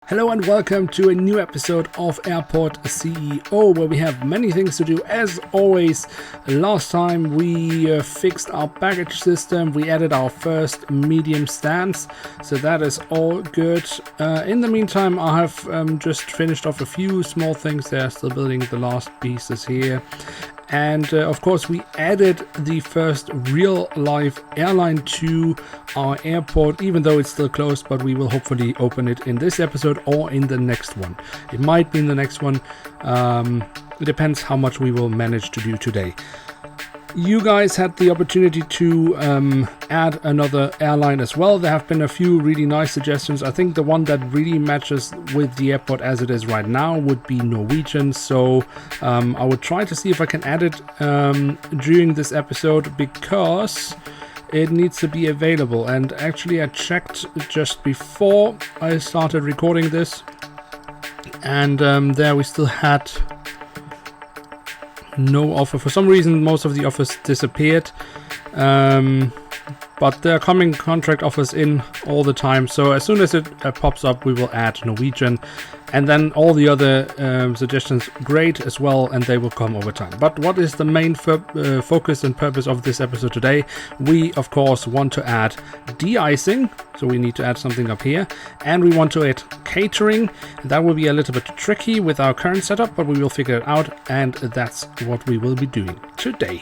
Hello and welcome to a new episode of Airport CEO, where we have many things to do. As always, last time we fixed our baggage system, we added our first medium stands, so that is all good. In the meantime, I have just finished off a few small things there, still building the last pieces here. And of course, we added the first real-life airline to our airport, even though it's still closed, but we will hopefully open it in this episode or in the next one. It might be in the next one. It depends how much we will manage to do today. You guys had the opportunity to add another airline as well. There have been a few really nice suggestions. I think the one that really matches with the airport as it is right now would be Norwegian. So I would try to see if I can add it during this episode, because it needs to be available. And actually I checked just before I started recording this, and there we still had no offer. For some reason, most of the offers disappeared, but there are coming contract offers in all the time. So as soon as it pops up, we will add Norwegian, and then all the other suggestions, great as well, and they will come over time. But what is the main focus and purpose of this episode today? We of course want to add de-icing, so we need to add something up here, and we want to add catering. That will be a little bit tricky with our current setup, but we will figure it out, and that's what we will be doing today.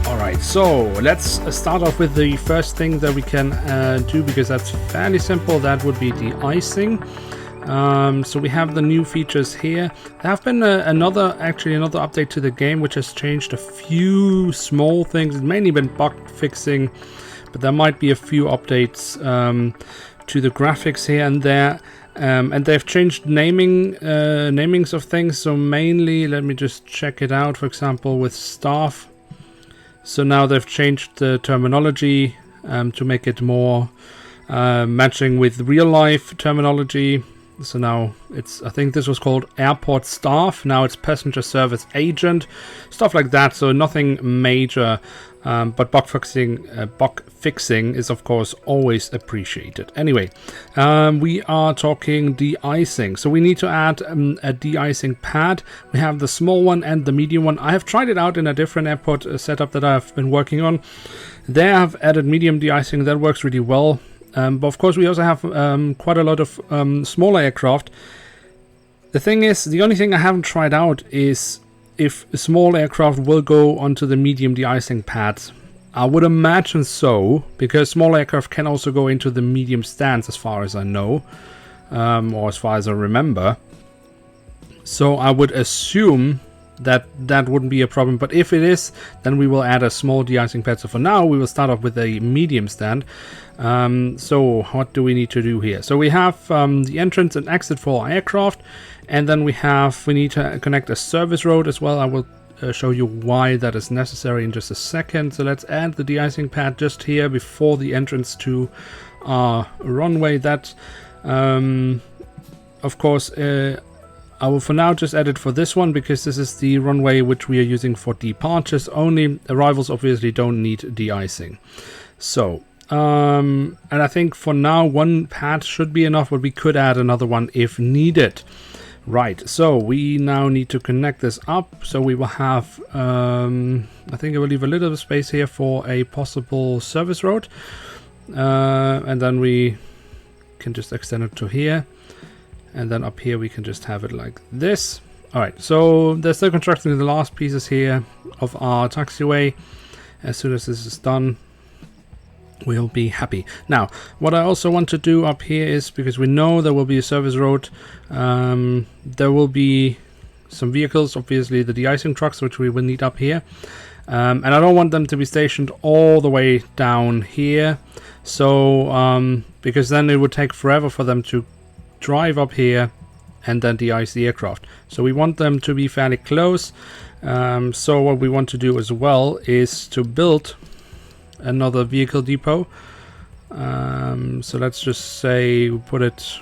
Alright, so let's start off with the first thing that we can do, because that's fairly simple. That would be de-icing. So we have the new features here. There have been another update to the game, which has changed a few small things. It's mainly been bug fixing, but there might be a few updates to the graphics here and there. And they've changed namings of things. So mainly, let me just check it out. For example, with staff. So now they've changed the terminology to make it more matching with real life terminology. So now I think this was called airport staff. Now it's passenger service agent, stuff like that. So nothing major, but bug fixing is of course always appreciated. Anyway, we are talking de-icing. So we need to add a de-icing pad. We have the small one and the medium one. I have tried it out in a different airport setup that I've been working on. There I've added medium de-icing. That works really well. But of course we also have quite a lot of smaller aircraft. The thing is, the only thing I haven't tried out is if small aircraft will go onto the medium de-icing pads. I would imagine so, because small aircraft can also go into the medium stands as far as I know, or as far as I remember. So I would assume that wouldn't be a problem, but if it is, then we will add a small de-icing pad. So for now we will start off with a medium stand. So what do we need to do here? So we have the entrance and exit for our aircraft, and then we need to connect a service road as well. I will show you why that is necessary in just a second. So let's add the de-icing pad just here before the entrance to our runway. That of course I will for now just add it for this one, because this is the runway which we are using for departures only. Arrivals obviously don't need de-icing. So, and I think for now one pad should be enough, but we could add another one if needed. Right, so we now need to connect this up. So we will have, I think I will leave a little space here for a possible service road. And then we can just extend it to here. And then up here we can just have it like this. Alright, so they're still constructing the last pieces here of our taxiway. As soon as this is done, we'll be happy. Now, what I also want to do up here is, because we know there will be a service road, there will be some vehicles, obviously the de-icing trucks, which we will need up here. And I don't want them to be stationed all the way down here. So, because then it would take forever for them to drive up here and then de-ice the aircraft. So we want them to be fairly close. So what we want to do as well is to build another vehicle depot. So let's just say let's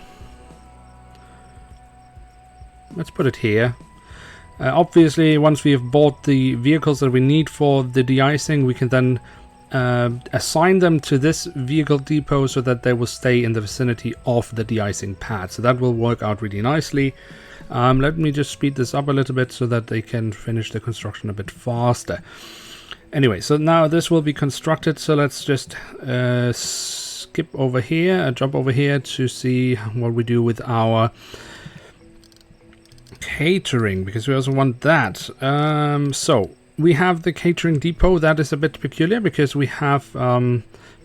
put it here. Obviously, once we have bought the vehicles that we need for the de-icing, we can then assign them to this vehicle depot so that they will stay in the vicinity of the de-icing pad. So that will work out really nicely. Let me just speed this up a little bit so that they can finish the construction a bit faster. Anyway, so now this will be constructed. So let's just skip over here, jump over here to see what we do with our catering, because we also want that. So we have the catering depot. That is a bit peculiar because we have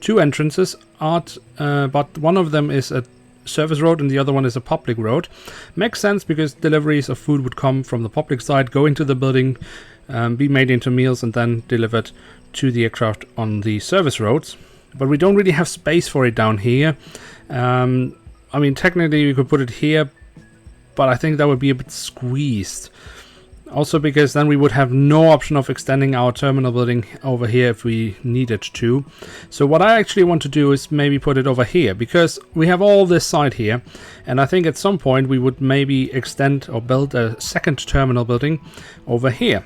two entrances, but one of them is a service road and the other one is a public road. Makes sense because deliveries of food would come from the public side, go into the building, be made into meals and then delivered to the aircraft on the service roads. But we don't really have space for it down here. I mean, technically we could put it here, but I think that would be a bit squeezed. Also because then we would have no option of extending our terminal building over here if we needed to. So what I actually want to do is maybe put it over here, because we have all this side here, and I think at some point we would maybe extend or build a second terminal building over here.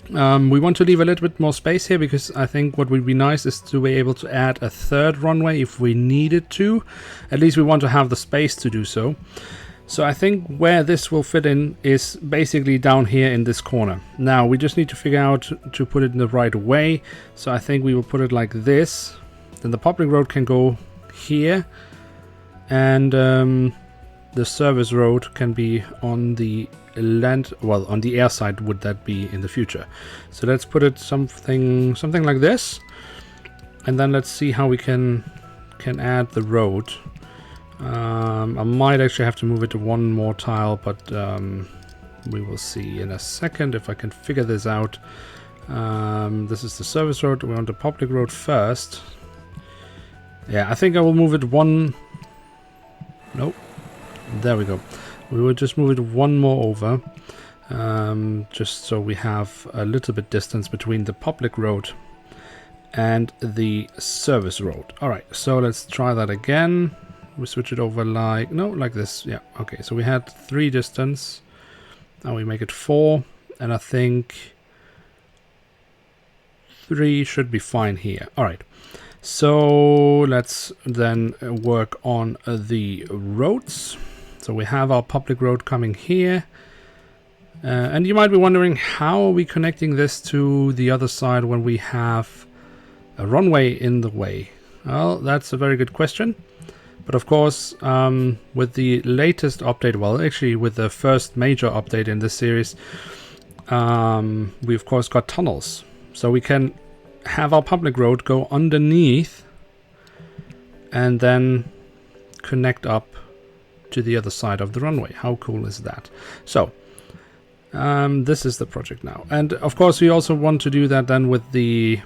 We want to leave a little bit more space here because I think what would be nice is to be able to add a third runway if we needed to. At least we want to have the space to do so. So I think where this will fit in is basically down here in this corner. Now we just need to figure out to put it in the right way. So I think we will put it like this. Then the public road can go here, and the service road can be on the land, well, on the air side would that be in the future. So let's put it something like this, and then let's see how we can add the road. I might actually have to move it to one more tile, but we will see in a second if I can figure this out. This is the service road. We want the public road first. Yeah, I think I will move it one. Nope. There we go. We will just move it one more over, just so we have a little bit distance between the public road and the service road. All right, so let's try that again. We switch it over like, no, like this. Yeah, okay, so we had 3 distance. Now we make it 4, and I think 3 should be fine here. All right, so let's then work on the roads. So we have our public road coming here. And you might be wondering, how are we connecting this to the other side when we have a runway in the way? Well, that's a very good question. But of course, with the latest update, well, actually with the first major update in this series, we of course got tunnels. So we can have our public road go underneath and then connect up to the other side of the runway. How cool is that? So this is the project now. And of course, we also want to do that then with the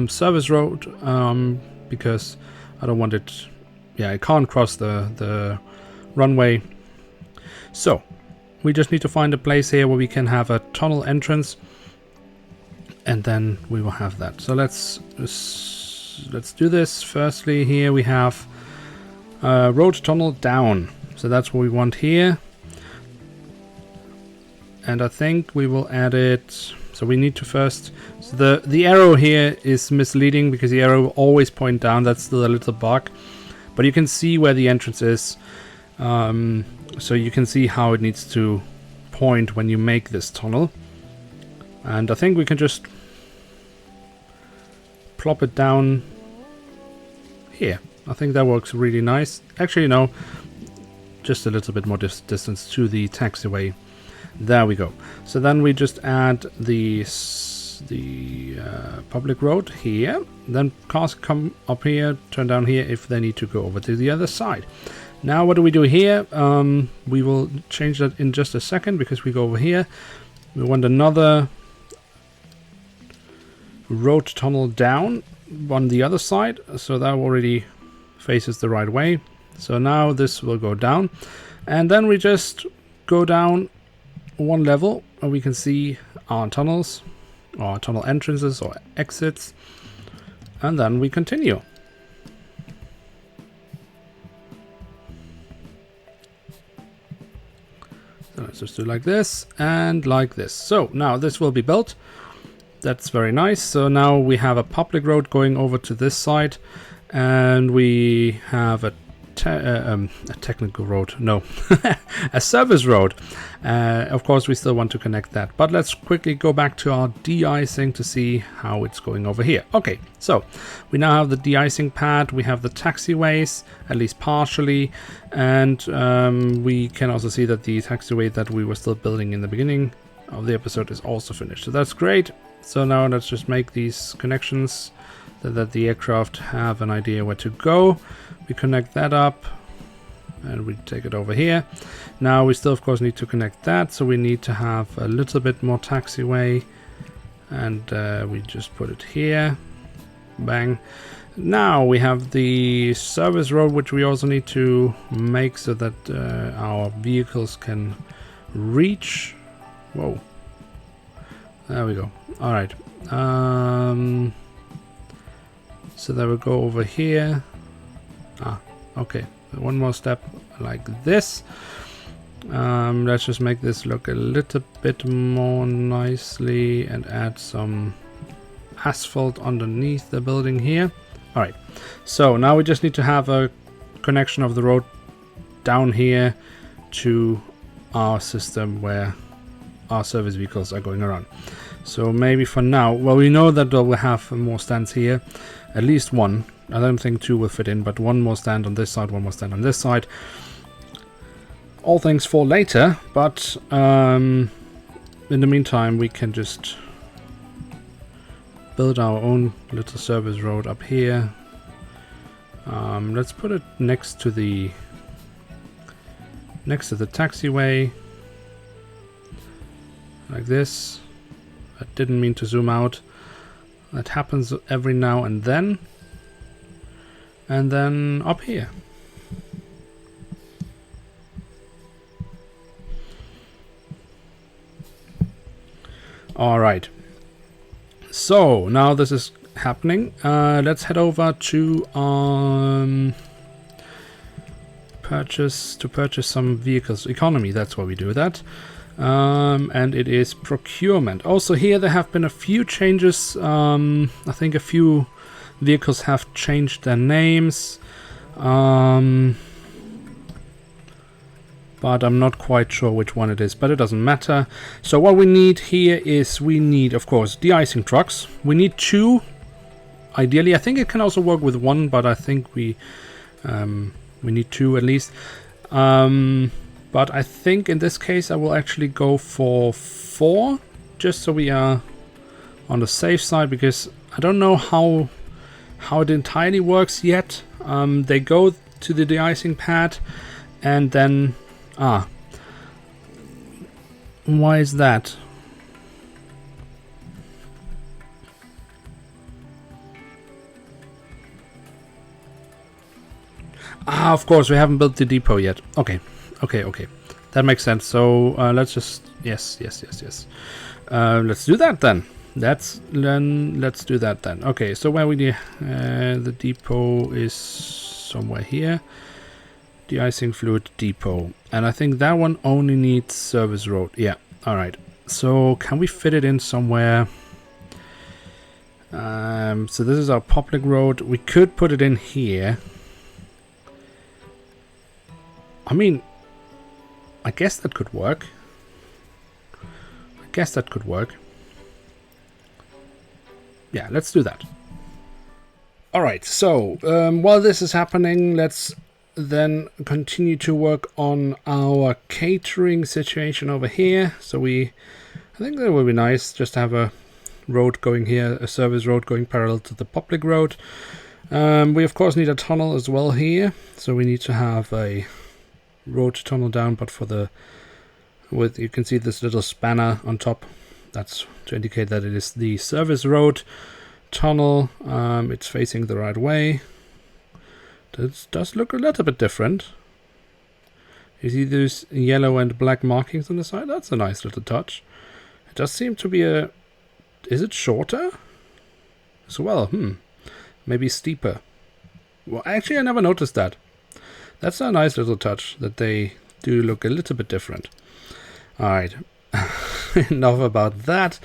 service road, because I don't want it, yeah, it can't cross the runway. So we just need to find a place here where we can have a tunnel entrance, and then we will have that. So let's do this. Firstly, here we have road tunnel down. So that's what we want here. And I think we will add it. So we need to first, so the arrow here is misleading because the arrow will always point down. That's still a little bug, but you can see where the entrance is. So you can see how it needs to point when you make this tunnel. And I think we can just plop it down here. I think that works really nice. Actually, no, just a little bit more distance to the taxiway. There we go. So then we just add the public road here. Then cars come up here, turn down here if they need to go over to the other side. Now what do we do here? We will change that in just a second because we go over here. We want another road tunnel down on the other side. So that already faces the right way. So now this will go down. And then we just go down one level and we can see our tunnels, or tunnel entrances or exits, and then we continue. So let's just do like this and like this. So now this will be built. that's very nice. So now we have a public road going over to this side, and we have a technical road, no, a service road. Of course, we still want to connect that, but let's quickly go back to our de-icing to see how it's going over here. Okay, so we now have the de-icing pad, we have the taxiways, at least partially, and we can also see that the taxiway that we were still building in the beginning of the episode is also finished. So that's great. So now let's just make these connections so that the aircraft have an idea where to go. We connect that up and we take it over here. Now we still of course need to connect that, so we need to have a little bit more taxiway, and we just put it here. Bang. Now we have the service road, which we also need to make so that our vehicles can reach. Whoa, there we go. All right, so there we go over here. Okay, one more step like this. Let's just make this look a little bit more nicely and add some asphalt underneath the building here. All right, so now we just need to have a connection of the road down here to our system where our service vehicles are going around. So maybe for now, well, we know that we'll have more stands here, at least one. I don't think two will fit in, but one more stand on this side, one more stand on this side. All things for later, but in the meantime we can just build our own little service road up here. Let's put it next to the taxiway, like this. I didn't mean to zoom out. That happens every now and then. And then up here. All right. So now this is happening. Let's head over to purchase some vehicles. Economy. That's why we do that. And it is procurement. Also here there have been a few changes. I think a few vehicles have changed their names, but I'm not quite sure which one it is, but it doesn't matter. So what we need here is, we need of course de-icing trucks. We need two, ideally. I think it can also work with one, but I think we need two at least. But I think in this case I will actually go for 4, just so we are on the safe side, because I don't know how it entirely works yet. They go to the de-icing pad and then why is that? Of course we haven't built the depot yet. Okay, that makes sense. So let's just yes. Let's do that then. Let's do that then. Okay, so where we the depot is somewhere here. De-icing fluid depot, and I think that one only needs service road. Yeah. All right. So can we fit it in somewhere? So this is our public road. We could put it in here. I mean, I guess that could work. Yeah, let's do that. Alright, so while this is happening, let's then continue to work on our catering situation over here. So I think that would be nice just to have a road going here, a service road going parallel to the public road. We of course need a tunnel as well here, so we need to have a road tunnel down, but you can see this little spanner on top. That's to indicate that it is the service road tunnel. It's facing the right way. This does look a little bit different. You see those yellow and black markings on the side? That's a nice little touch. It does seem to be is it shorter? As well, maybe steeper. Well, actually I never noticed that. That's a nice little touch, that they do look a little bit different. Alright, enough about that.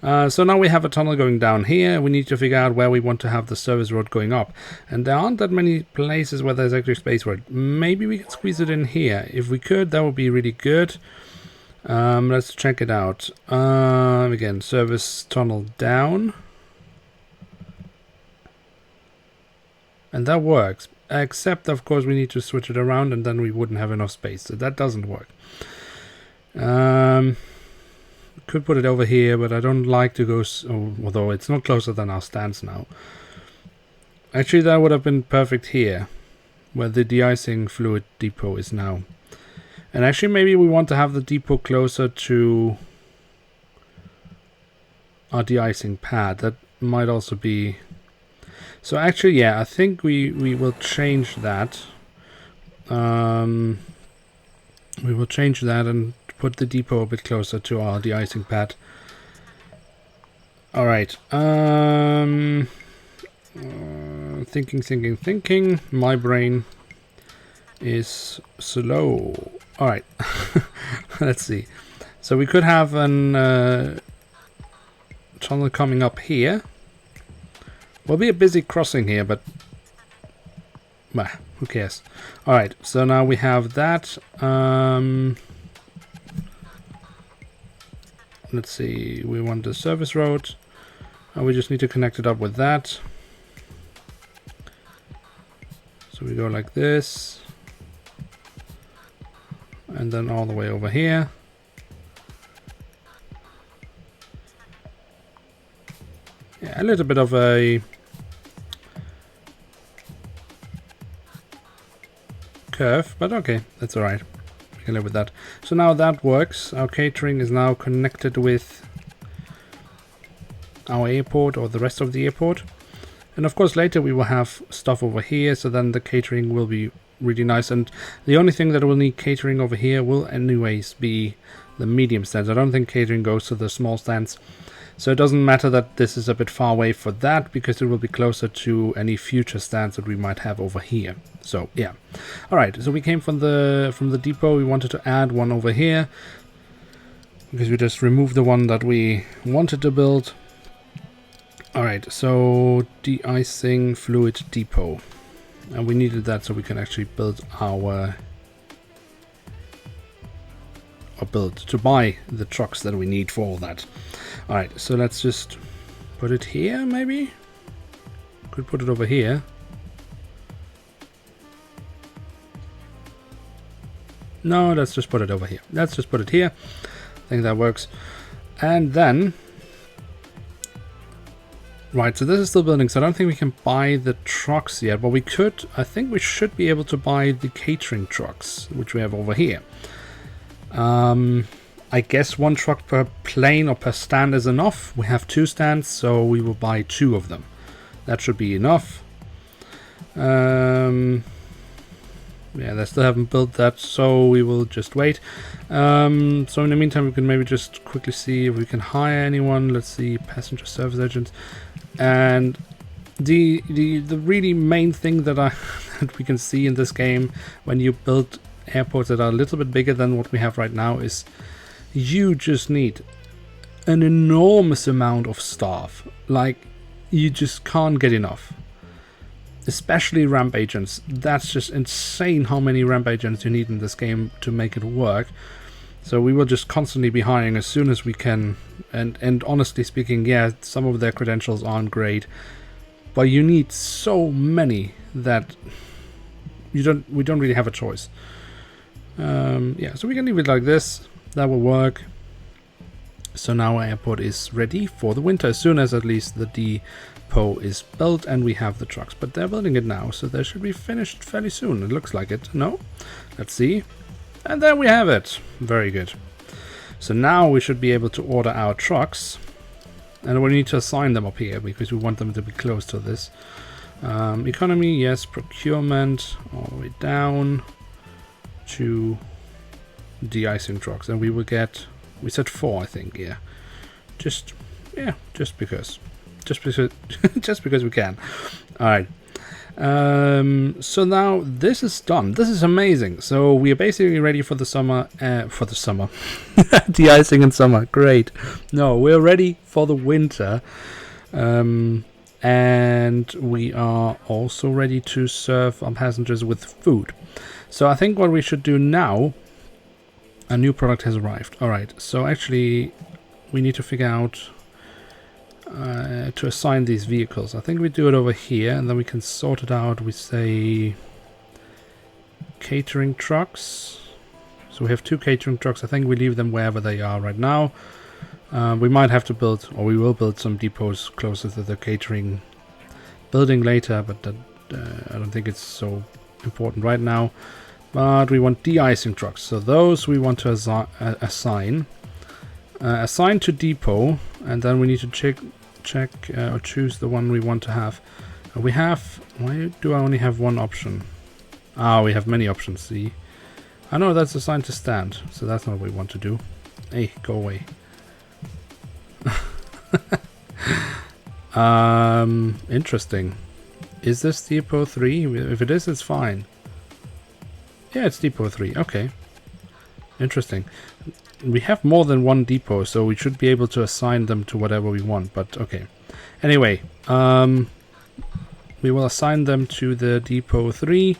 So now we have a tunnel going down here. We need to figure out where we want to have the service road going up. And there aren't that many places where there's actually space for it. Maybe we can squeeze it in here. If we could, that would be really good. Let's check it out. Again, service tunnel down. And that works. Except, of course, we need to switch it around and then we wouldn't have enough space. So that doesn't work. Could put it over here, but I don't like to go, although it's not closer than our stands now. Actually, that would have been perfect here, where the de-icing fluid depot is now. And actually, maybe we want to have the depot closer to our de-icing pad. That might also be... So actually, yeah, I think we will change that. We will change that and put the depot a bit closer to our de-icing pad. Alright. Thinking. My brain is slow. Alright. Let's see. So we could have an tunnel coming up here. Will be a busy crossing here, but bah, who cares? Alright, so now we have that. Let's see, we want the service road. We just need to connect it up with that. So we go like this. And then all the way over here. Yeah, a little bit of a curve, but okay, that's alright. We can live with that. So now that works. Our catering is now connected with our airport, or the rest of the airport. And of course later we will have stuff over here, so then the catering will be really nice. And the only thing that will need catering over here will anyways be the medium stands. I don't think catering goes to the small stands. So it doesn't matter that this is a bit far away for that, because it will be closer to any future stands that we might have over here. So yeah. Alright, so we came from the depot. We wanted to add one over here, because we just removed the one that we wanted to build. Alright, so de-icing fluid depot. And we needed that so we can actually build our... to buy the trucks that we need for all that. Alright, so let's just put it here, maybe? Could put it over here. No, let's just put it over here. Let's just put it here. I think that works. And then... Right, so this is still building, so I don't think we can buy the trucks yet, but we could, I think we should be able to buy the catering trucks, which we have over here. I guess one truck per plane or per stand is enough. We have 2 stands, so we will buy 2 of them. That should be enough. Yeah, they still haven't built that, so we will just wait. So in the meantime, we can maybe just quickly see if we can hire anyone. Let's see, passenger service agents. And the really main thing that that we can see in this game when you build airports that are a little bit bigger than what we have right now is you just need an enormous amount of staff. Like, you just can't get enough. Especially ramp agents. That's just insane how many ramp agents you need in this game to make it work. So we will just constantly be hiring as soon as we can. And honestly speaking, yeah, some of their credentials aren't great, but you need so many that we don't really have a choice. Yeah, so we can leave it like this. That will work. So now our airport is ready for the winter, as soon as at least the depot is built and we have the trucks. But they're building it now, so they should be finished fairly soon. It looks like it. No? Let's see. And there we have it. Very good. So now we should be able to order our trucks. And we need to assign them up here because we want them to be close to this. Economy, yes. Procurement, all the way down to de-icing trucks. And we will get, we said 4, I think, yeah. Just because. Just because we can. Alright. So now this is done. This is amazing. So we are basically ready for the summer. De-icing in summer. Great. No, we're ready for the winter. And we are also ready to serve our passengers with food. So I think what we should do now, a new product has arrived. All right. So actually, we need to figure out to assign these vehicles. I think we do it over here, and then we can sort it out. We say catering trucks. So we have 2 catering trucks. I think we leave them wherever they are right now. We might have to build, or we will build some depots closer to the catering building later, but that, I don't think it's so important right now. But we want de-icing trucks. So those we want to assign. Assign to depot, and then we need to check or choose the one we want to have. We have, why do I only have one option? We have many options. See, I know that's assigned to stand, so that's not what we want to do. Hey, go away. Interesting. Is this depot 3? If it is, it's fine. Yeah, it's depot 3. Okay. Interesting. We have more than one depot, so we should be able to assign them to whatever we want, but okay. Anyway, we will assign them to the depot 3,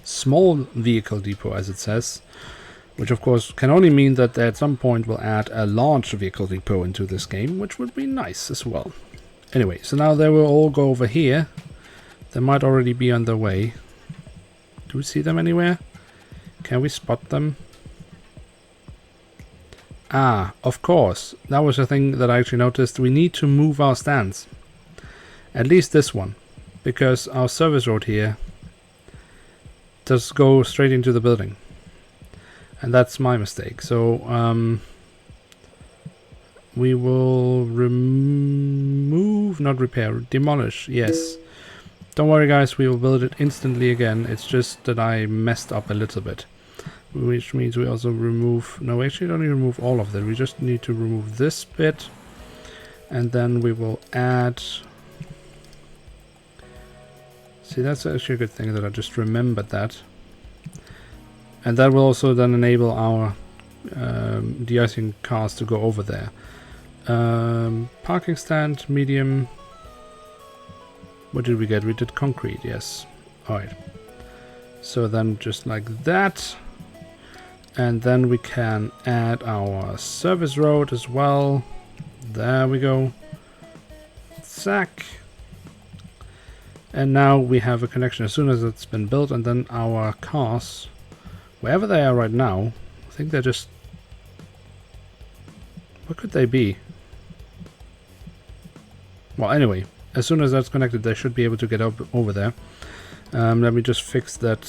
small vehicle depot as it says, which of course can only mean that they at some point will add a large vehicle depot into this game, which would be nice as well. Anyway, so now they will all go over here. They might already be on their way. Do we see them anywhere? Can we spot them? Of course. That was a thing that I actually noticed. We need to move our stands. At least this one. Because our service road here does go straight into the building. And that's my mistake. So, we will remove, not repair, demolish. Yes. Don't worry guys, we will build it instantly again. It's just that I messed up a little bit. Which means we also remove, no, we actually don't need to remove all of that. We just need to remove this bit, and then we will add, see, that's actually a good thing that I just remembered that, and that will also then enable our de-icing cars to go over there. Parking stand, medium, what did we get? We did concrete, yes. Alright, so then just like that. And then we can add our service road as well. There we go. Zack. And now we have a connection as soon as it's been built. And then our cars, wherever they are right now, I think they're just... What could they be? Well, anyway, as soon as that's connected, they should be able to get over there. Let me just fix that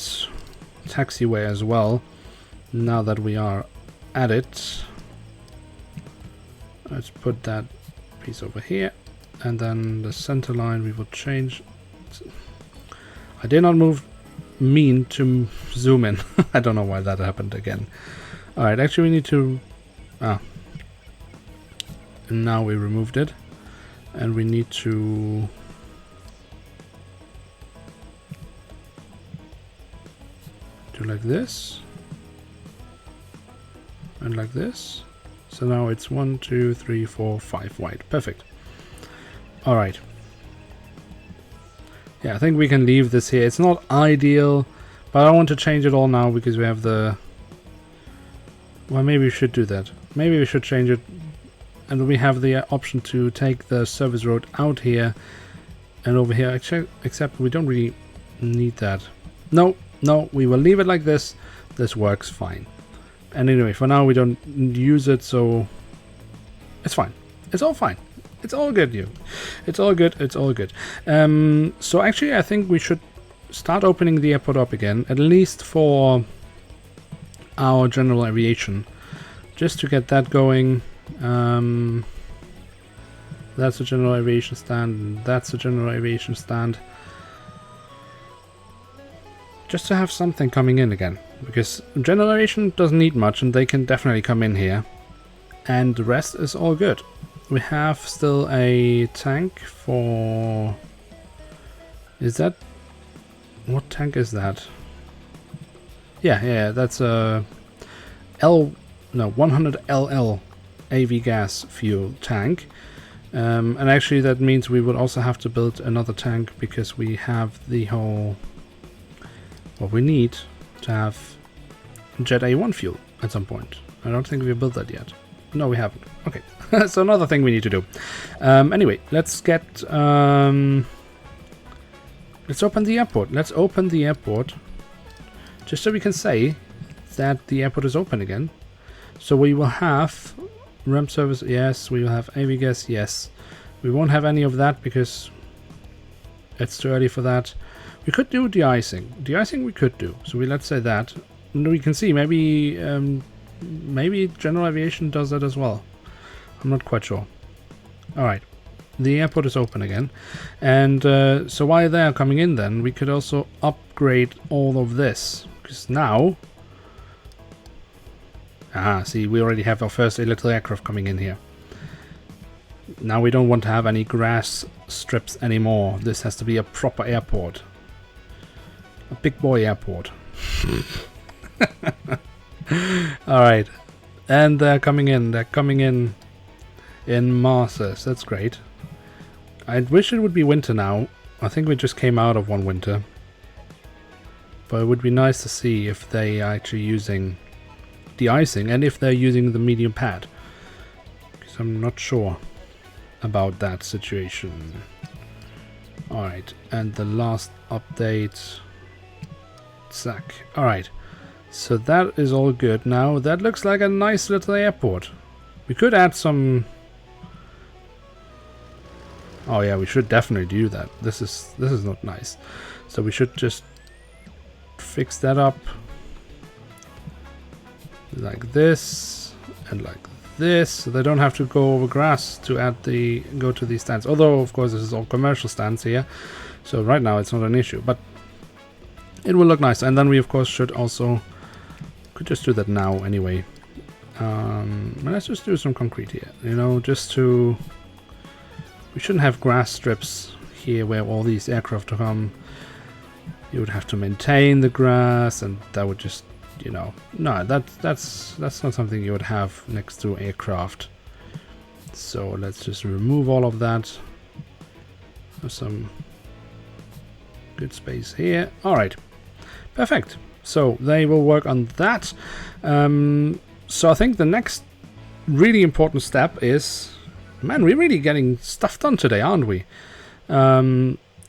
taxiway as well. Now that we are at it, let's put that piece over here, and then the center line we will change. I did not mean to zoom in. I don't know why that happened again. Alright, actually we need to... and now we removed it, and we need to... do like this. And like this. So now it's 1, 2, 3, 4, 5 wide. Perfect. Alright. Yeah, I think we can leave this here. It's not ideal, but I want to change it all now because we have the... Well, maybe we should do that. Maybe we should change it. And we have the option to take the service road out here and over here. Except we don't really need that. No, we will leave it like this. This works fine. And anyway, for now we don't use it, so it's fine. It's all fine. It's all good, you. It's all good. It's all good. So actually, I think we should start opening the airport up again, at least for our general aviation, just to get that going. That's a general aviation stand. That's a general aviation stand. Just to have something coming in again. Because general aviation doesn't need much, and they can definitely come in here. And the rest is all good. We have still a tank for... Is that What tank is that? Yeah, that's a 100 LL AV gas fuel tank. And actually that means we would also have to build another tank because we have the whole... What we need to have Jet A1 fuel at some point. I don't think we built that yet. No, we haven't. Okay, so another thing we need to do. Anyway, let's get... let's open the airport. Let's open the airport. Just so we can say that the airport is open again. So we will have ramp service, yes. We will have AV gas, yes. We won't have any of that because it's too early for that. We could do de-icing. De-icing we could do. So let's say that. And we can see maybe maybe general aviation does that as well. I'm not quite sure. Alright. The airport is open again. And so while they are coming in then, we could also upgrade all of this. Because now... see, we already have our first little aircraft coming in here. Now we don't want to have any grass strips anymore. This has to be a proper airport. A big boy airport. Alright. And they're coming in. They're coming in masses. That's great. I wish it would be winter now. I think we just came out of one winter. But it would be nice to see if they are actually using de-icing and if they're using the medium pad. Because I'm not sure about that situation. Alright, and the last update. Zack. Alright, so that is all good now. That looks like a nice little airport. We could add some... Oh yeah, we should definitely do that. This is not nice. So we should just fix that up like this and like this, so they don't have to go over grass to go to these stands. Although of course this is all commercial stands here, so right now it's not an issue, but it will look nice. And then we of course should also could just do that now anyway. Let's just do some concrete here, you know, just to... We shouldn't have grass strips here where all these aircraft come. You would have to maintain the grass, and that would just, you know, no, that's not something you would have next to aircraft. So let's just remove all of that. Have some good space here. All right, perfect. So they will work on that. So I think the next really important step is, man, we're really getting stuff done today, aren't we?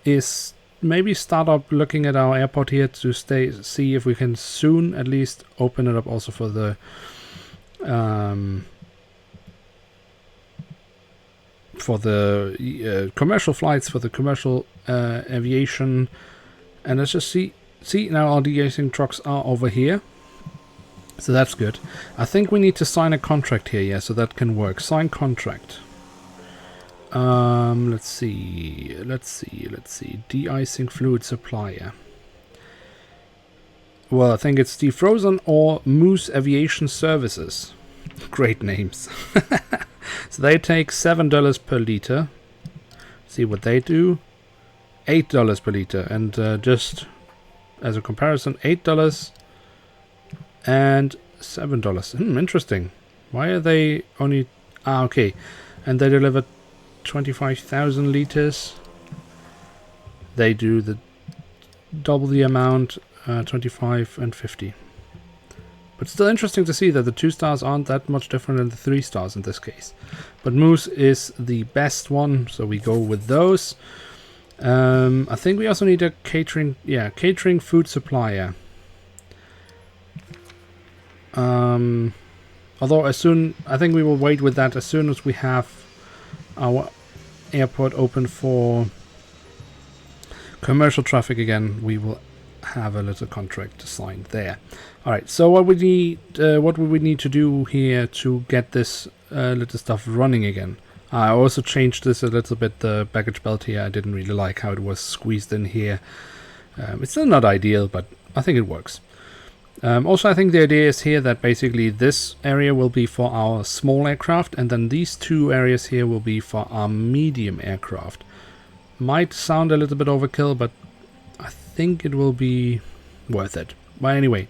Is maybe start up looking at our airport here to see if we can soon at least open it up also for the commercial flights, for the commercial aviation. And let's just see now our de-icing trucks are over here, so that's good. I think we need to sign a contract here, yeah, so that can work. Sign contract. Let's see. De-icing fluid supplier. Well, I think it's Defrozen or Moose Aviation Services. Great names. So they take $7 per liter. See what they do. $8 per liter. And just as a comparison, $8 and $7. Interesting. Why are they only... okay. And they deliver 25,000 liters. They do the double the amount, 25 and 50. But still interesting to see that the 2 stars aren't that much different than the 3 stars in this case. But Moose is the best one, so we go with those. I think we also need a catering food supplier. Although I think we will wait with that as soon as we have our airport open for commercial traffic again. We will have a little contract signed there. All right, so what would we need to do here to get this little stuff running again? I also changed this a little bit, the baggage belt here. I didn't really like how it was squeezed in here. It's still not ideal, but I think it works. Also, I think the idea is here that basically this area will be for our small aircraft, and then these 2 areas here will be for our medium aircraft. Might sound a little bit overkill, but I think it will be worth it. But anyway,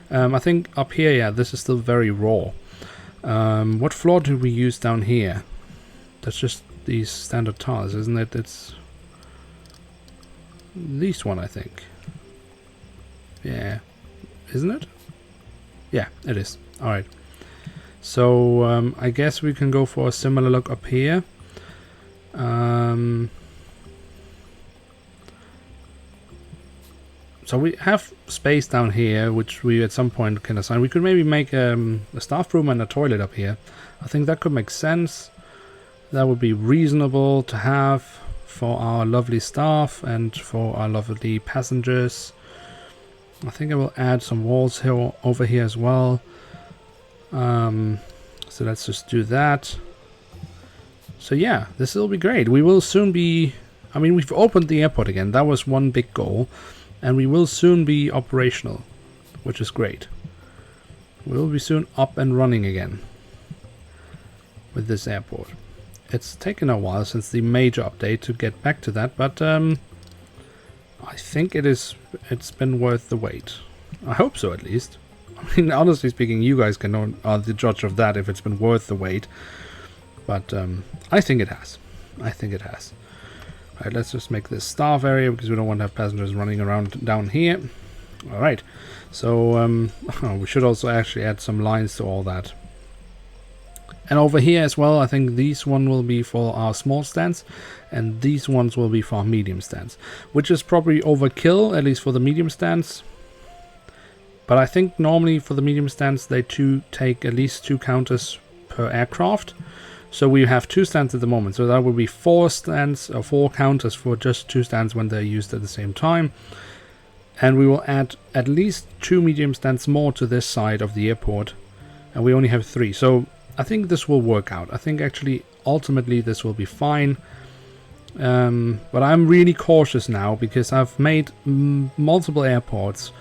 I think up here, yeah, this is still very raw. What floor do we use down here? That's just these standard tiles, isn't it? It's this one, I think. Yeah, isn't it? Yeah, it is. Alright. So, I guess we can go for a similar look up here. So we have space down here, which we at some point can assign. We could maybe make a staff room and a toilet up here. I think that could make sense. That would be reasonable to have for our lovely staff and for our lovely passengers. I think I will add some walls here over here as well. So let's just do that. So yeah, this will be great. We will soon be... I mean, we've opened the airport again. That was one big goal. And we will soon be operational, which is great. We'll be soon up and running again with this airport. It's taken a while since the major update to get back to that, but I think it's been worth the wait. I hope so, at least. I mean, honestly speaking, you guys are the judge of that, if it's been worth the wait. But I think it has. I think it has. Alright, let's just make this staff area because we don't want to have passengers running around down here. Alright, so we should also actually add some lines to all that. And over here as well, I think these one will be for our small stands and these ones will be for our medium stands, which is probably overkill, at least for the medium stands. But I think normally for the medium stands they take at least 2 counters per aircraft. So we have 2 stands at the moment, so that will be 4 stands or 4 counters for just 2 stands when they're used at the same time. And we will add at least 2 medium stands more to this side of the airport, and we only have 3. So I think this will work out. I think actually ultimately this will be fine. But I'm really cautious now because I've made multiple airports,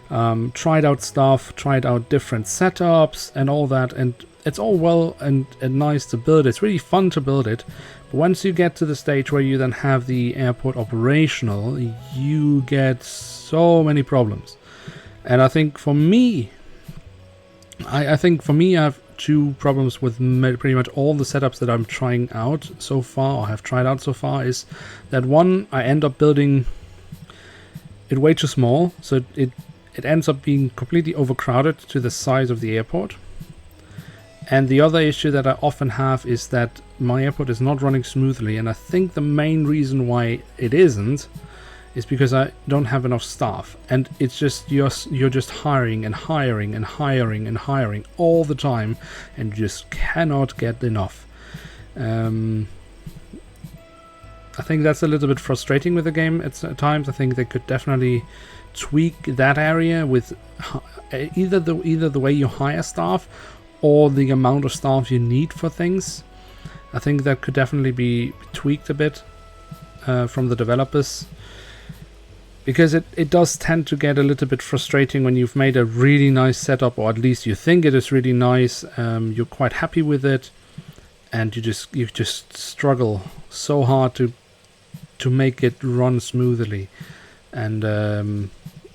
tried out stuff, tried out different setups and all that, and it's all well and nice to build. It's really fun to build it. But once you get to the stage where you then have the airport operational, you get so many problems. And I think for me, I have 2 problems with pretty much all the setups that I'm trying out so far, or have tried out so far, is that one, I end up building it way too small, so it ends up being completely overcrowded to the size of the airport. And the other issue that I often have is that my airport is not running smoothly, and I think the main reason why it isn't is because I don't have enough staff, and it's just you're just hiring and hiring and hiring and hiring all the time, and you just cannot get enough. I think that's a little bit frustrating with the game at times. I think they could definitely tweak that area with either the way you hire staff or the amount of staff you need for things. I think that could definitely be tweaked a bit from the developers, because it does tend to get a little bit frustrating when you've made a really nice setup, or at least you think it is really nice, you're quite happy with it, and you just struggle so hard to make it run smoothly. And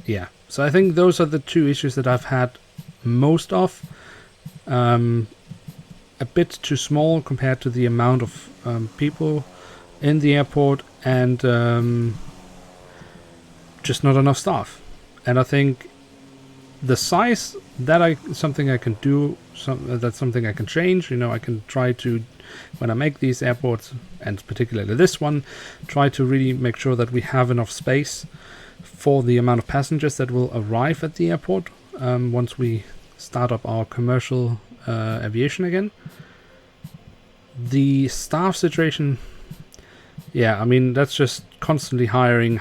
yeah, so I think those are the 2 issues that I've had most of. A bit too small compared to the amount of people in the airport, and just not enough staff. And I think the size, something I can do, that's something I can change. You know, I can try to, when I make these airports, and particularly this one, try to really make sure that we have enough space for the amount of passengers that will arrive at the airport once we start up our commercial aviation again. The staff situation, yeah, I mean, that's just constantly hiring,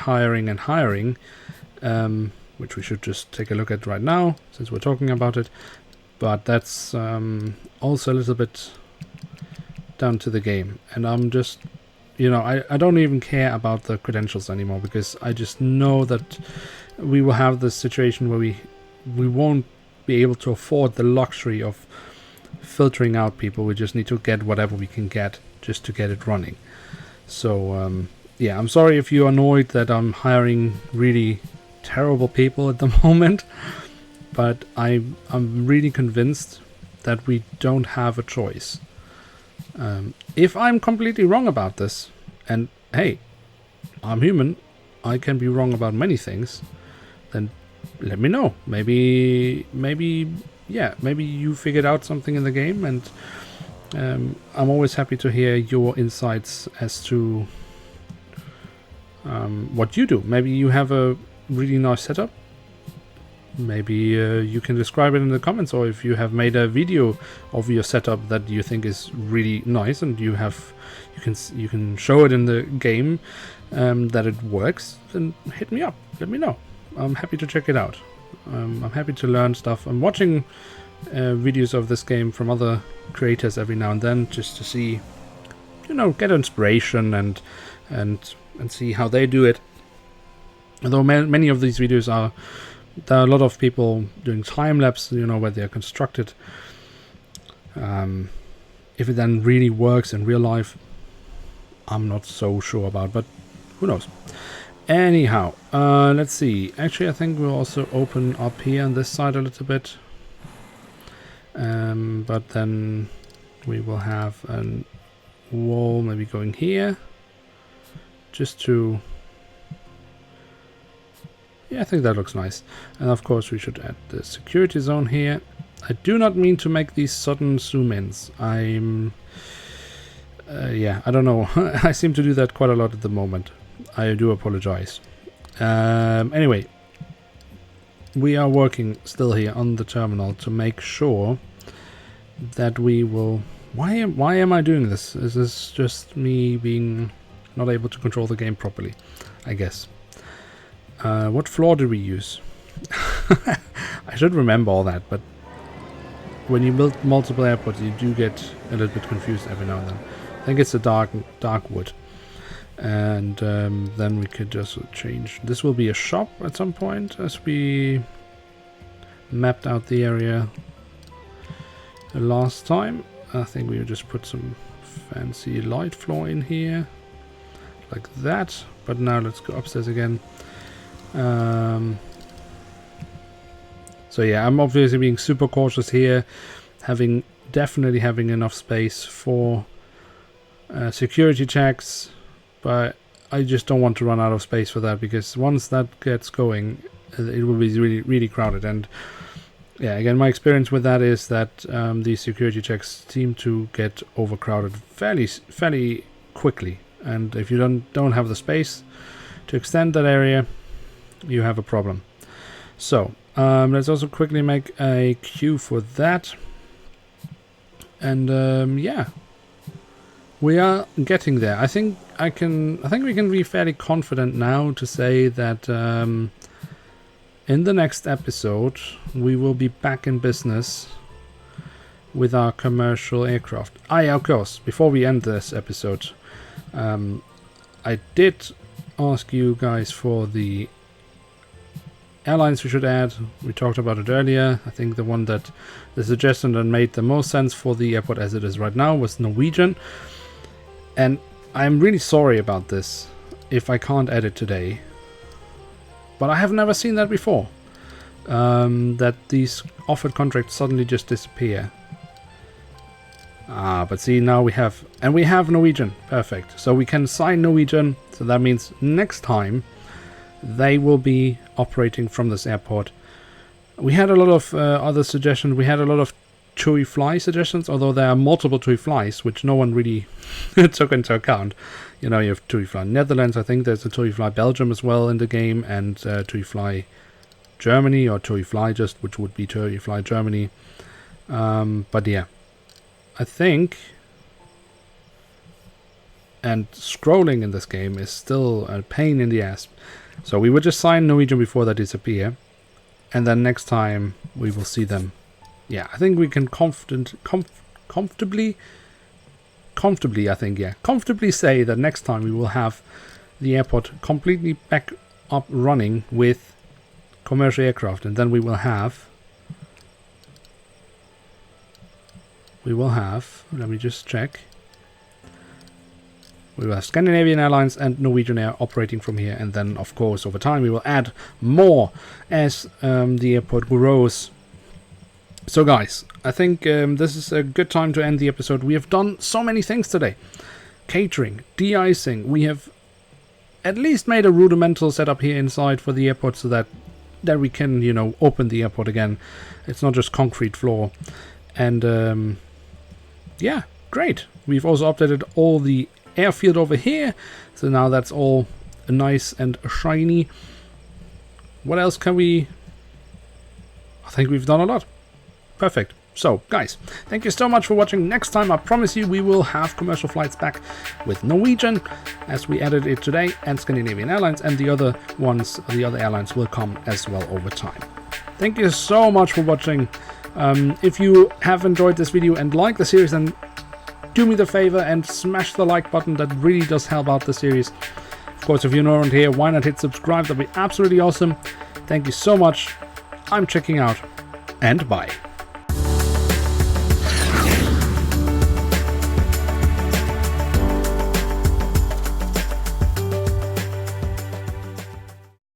which we should just take a look at right now since we're talking about it. But that's also a little bit down to the game, and I'm just, you know, I don't even care about the credentials anymore, because I just know that we will have this situation where we won't be able to afford the luxury of filtering out people. We just need to get whatever we can get just to get it running. So yeah, I'm sorry if you're annoyed that I'm hiring really terrible people at the moment, but I'm really convinced that we don't have a choice. If I'm completely wrong about this, and hey, I'm human, I can be wrong about many things, then let me know. Maybe you figured out something in the game, and I'm always happy to hear your insights as to what you do. Maybe you have a really nice setup. Maybe you can describe it in the comments, or if you have made a video of your setup that you think is really nice and you can show it in the game that it works, then hit me up. Let me know. I'm happy to check it out. I'm happy to learn stuff. I'm watching videos of this game from other creators every now and then, just to see, get inspiration and see how they do it. Although many of these videos there are a lot of people doing time lapse, where they're constructed. If it then really works in real life, I'm not so sure about, but who knows. Anyhow, let's see. Actually, I think we'll also open up here on this side a little bit. But then we will have a wall maybe going here, just to... Yeah, I think that looks nice. And of course we should add the security zone here. I do not mean to make these sudden zoom-ins. Yeah, I don't know. I seem to do that quite a lot at the moment. I do apologize. Anyway, we are working still here on the terminal to make sure that we will... Why am I doing this? Is this just me being not able to control the game properly? I guess. What floor did we use? I should remember all that, but when you build multiple airports, you do get a little bit confused every now and then. I think it's a dark wood. And then we could just change. This will be a shop at some point, as we mapped out the area last time. I think we would just put some fancy light floor in here, like that. But now let's go upstairs again. So yeah, I'm obviously being super cautious here, definitely having enough space for security checks, but I just don't want to run out of space for that, because once that gets going, it will be really, really crowded. And yeah, again, my experience with that is that these security checks seem to get overcrowded fairly quickly, and if you don't have the space to extend that area, you have a problem. So let's also quickly make a queue for that. And yeah, we are getting there. I think we can be fairly confident now to say that in the next episode we will be back in business with our commercial aircraft. Of course, before we end this episode, I did ask you guys for the airlines we should add. We talked about it earlier. I think the suggestion that made the most sense for the airport as it is right now was Norwegian. And I'm really sorry about this if I can't add it today. But I have never seen that before. That these offered contracts suddenly just disappear. But see, now we have Norwegian. Perfect. So we can sign Norwegian. So that means next time they will be operating from this airport. We had a lot of other suggestions. We had a lot of TUI fly suggestions, although there are multiple TUI flies, which no one really took into account. You have TUI fly Netherlands. I think there's a TUI fly Belgium as well in the game, and TUI fly Germany, or TUI fly just, which would be TUI fly Germany. But yeah, I think... And scrolling in this game is still a pain in the ass. So we would just sign Norwegian before they disappear, and then next time we will see them. Yeah, I think we can comfortably say that next time we will have the airport completely back up running with commercial aircraft, and then we will have, let me just check. We will have Scandinavian Airlines and Norwegian Air operating from here, and then of course over time we will add more as the airport grows. So guys, I think this is a good time to end the episode. We have done so many things today. Catering, de-icing, we have at least made a rudimental setup here inside for the airport so that we can, you know, open the airport again. It's not just concrete floor. And yeah, great. We've also updated all the airfield over here, so now that's all nice and shiny. What else can we... I think we've done a lot. Perfect. So guys, thank you so much for watching. Next time I promise you we will have commercial flights back with Norwegian, as we added it today, and Scandinavian Airlines, and the other ones, the other airlines will come as well over time. Thank you so much for watching. If you have enjoyed this video and like the series, then do me the favor and smash the like button. That really does help out the series. Of course, if you're not around here, why not hit subscribe? That'd be absolutely awesome. Thank you so much. I'm checking out, and bye.